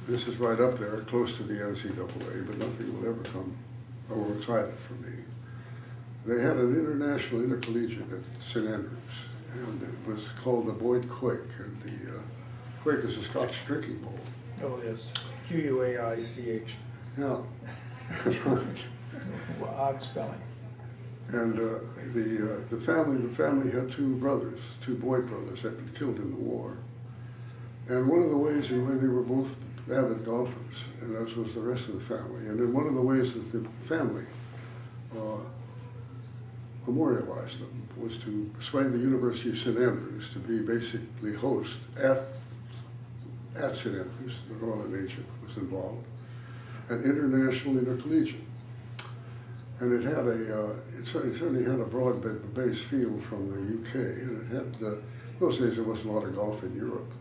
this is right up there, close to the NCAA, but nothing will ever come alongside it for me. They had an international intercollegiate at St. Andrews, and it was called the Boyd Quake, and the Quake is a Scotch drinking bowl. Oh, yes. Q-U-A-I-C-H. Yeah, that's right. Well, odd spelling. And the family had two brothers, two Boyd brothers, that had been killed in the war. And one of the ways in which they were both avid golfers, and as was the rest of the family, and in one of the ways that the family memorialized them was to persuade the University of St. Andrews to be basically host at St. Andrews. The Royal Navy was involved, an international intercollegiate. And it had it certainly had a broad base field from the UK, and it had, in those days there wasn't a lot of golf in Europe,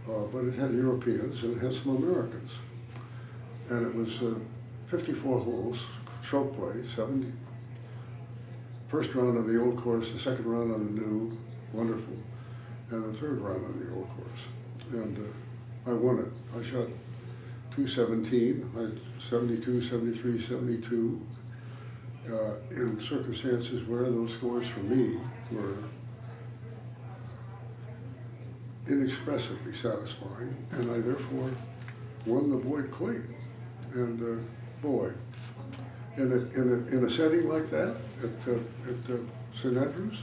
but it had Europeans and it had some Americans. And it was 54 holes, stroke play, 70. First round on the old course, the second round on the new, wonderful, and the third round on the old course. And I won it. I shot 217, I had 72, 73, 72, in circumstances where those scores for me were inexpressibly satisfying, and I therefore won the Boyd Quake. And boy, in a setting like that at St. Andrews,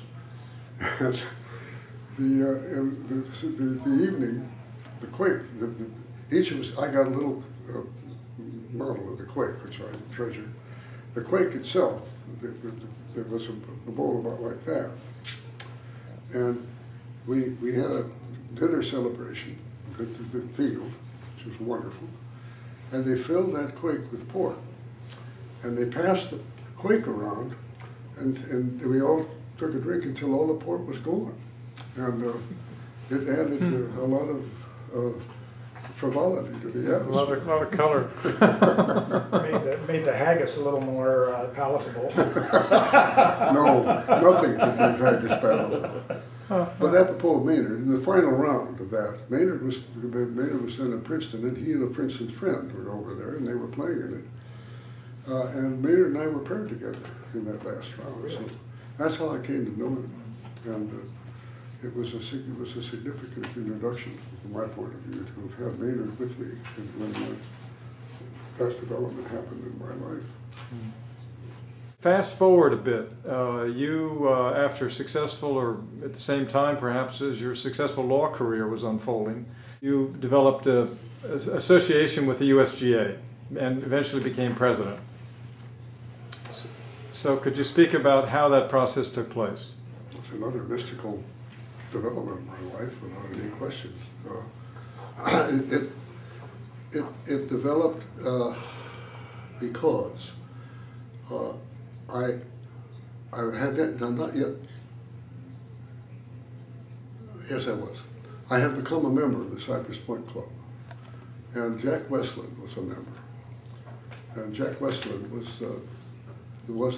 the evening, the Quake, each of us, I got a little model of the Quake, which I treasure. The Quake itself, there was a bowl about like that. And we had a dinner celebration at the field, which was wonderful. And they filled that Quake with port. And they passed the Quake around, and we all took a drink until all the port was gone. And it added a lot of frivolity to the atmosphere. A lot of color. made the haggis a little more palatable. No, nothing could make haggis palatable. But apropos of Maynard, in the final round of that, Maynard was then at Princeton, and he and a Princeton friend were over there, and they were playing in it. And Maynard and I were paired together in that last round. Really? So that's how I came to know him. And it was a significant introduction from my point of view to have had Maynard with me when that development happened in my life. Fast forward a bit. You, after successful, or at the same time perhaps as your successful law career was unfolding, you developed an association with the USGA and eventually became president. So could you speak about how that process took place? It's another mystical development in my life without any questions. It developed because I had not yet, yes I was. I had become a member of the Cypress Point Club, and Jack Westland was a member. And Jack Westland was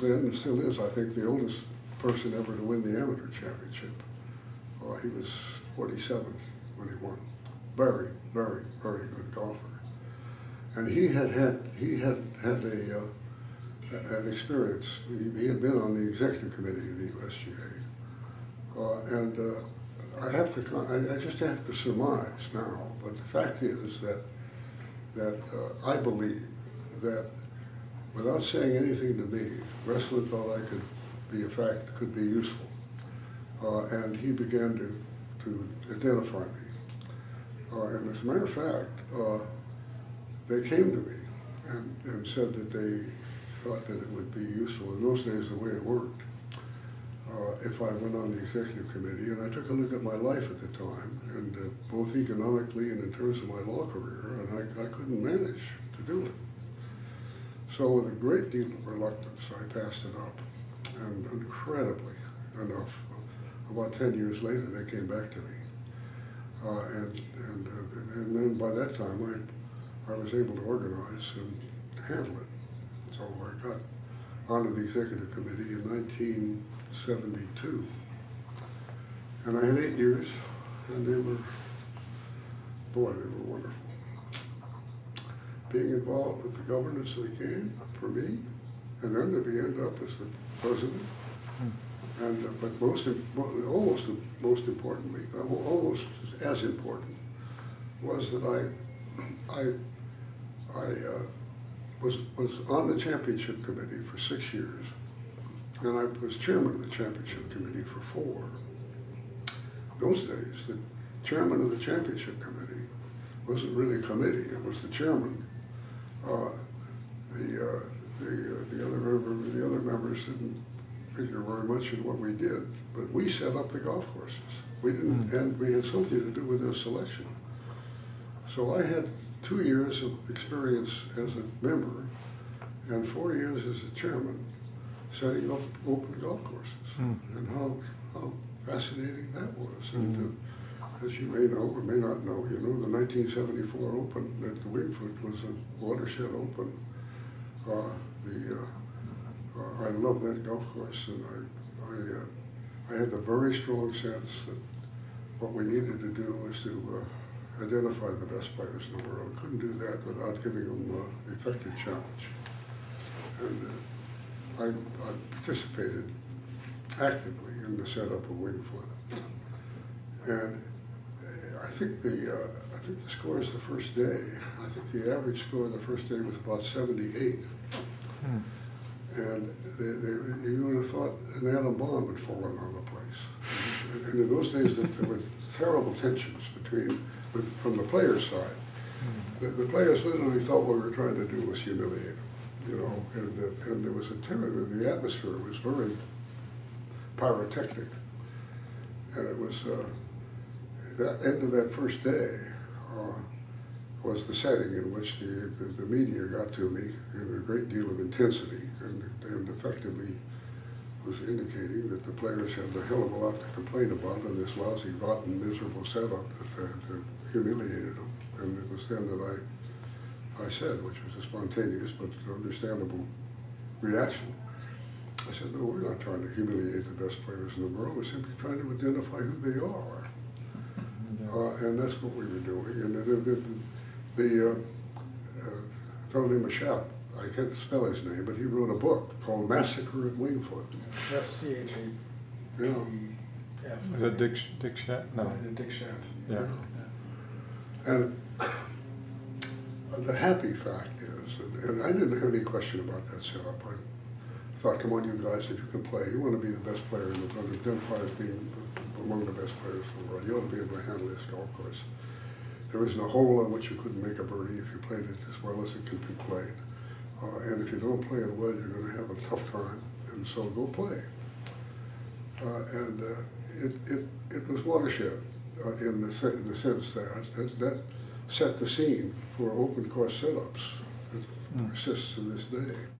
then and still is, I think, the oldest person ever to win the amateur championship. He was 47 when he won. Very, very, very good golfer. And he had an experience. He had been on the executive committee of the USGA, and I just have to surmise now. But the fact is that I believe that without saying anything to me, Westland thought I could be useful. And he began to identify me. And as a matter of fact, they came to me and said that they thought that it would be useful. In those days, the way it worked, if I went on the executive committee, and I took a look at my life at the time, and both economically and in terms of my law career, and I couldn't manage to do it. So with a great deal of reluctance, I passed it up, and incredibly enough, about 10 years later, they came back to me. And then by that time, I was able to organize and handle it. So I got onto the executive committee in 1972. And I had 8 years, and they were wonderful. being involved with the governance of the game for me, and then to end up as the president. And but almost most importantly, almost as important, was that I was on the championship committee for 6 years, and I was chairman of the championship committee for 4. Those days, the chairman of the championship committee wasn't really a committee; it was the chairman. The other members didn't figure very much in what we did, but we set up the golf courses. We didn't, and we had something to do with their selection. So I had 2 years of experience as a member and 4 years as a chairman setting up open golf courses, and how fascinating that was. And as you may know or may not know, you know the 1974 Open at the Wingfoot was a watershed open. I love that golf course, and I had the very strong sense that what we needed to do was to identify the best players in the world. Couldn't do that without giving them the effective challenge. And I participated actively in the setup of Wingfoot. And I think the scores the first day, I think the average score the first day was about 78. And you would have thought an atom bomb had fallen on the place. And in those days, there were terrible tensions from the players' side. The players literally thought what we were trying to do was humiliate them, you know. And there was a terrible. The atmosphere was very pyrotechnic, and it was that end of that first day was the setting in which the media got to me in a great deal of intensity, and effectively was indicating that the players had a hell of a lot to complain about on this lousy, rotten, miserable setup that humiliated them. And it was then that I said, which was a spontaneous but understandable reaction, I said, no, we're not trying to humiliate the best players in the world, we're simply trying to identify who they are. And that's what we were doing. And the fellow named Shap, I can't spell his name, but he wrote a book called Massacre at Wingfoot. S-C-H-A. Yeah. Was it Dick Schaff? No. Dick Schaff. Yeah. And the happy fact is, and I didn't have any question about that setup. I thought, come on, you guys, if you can play, you want to be the best player in the world, identify as being among the best players in the world. You ought to be able to handle this golf course. There isn't a hole on which you couldn't make a birdie if you played it as well as it could be played. And if you don't play it well, you're going to have a tough time, and so go play. It was watershed in the sense that set the scene for open course setups that persists to this day.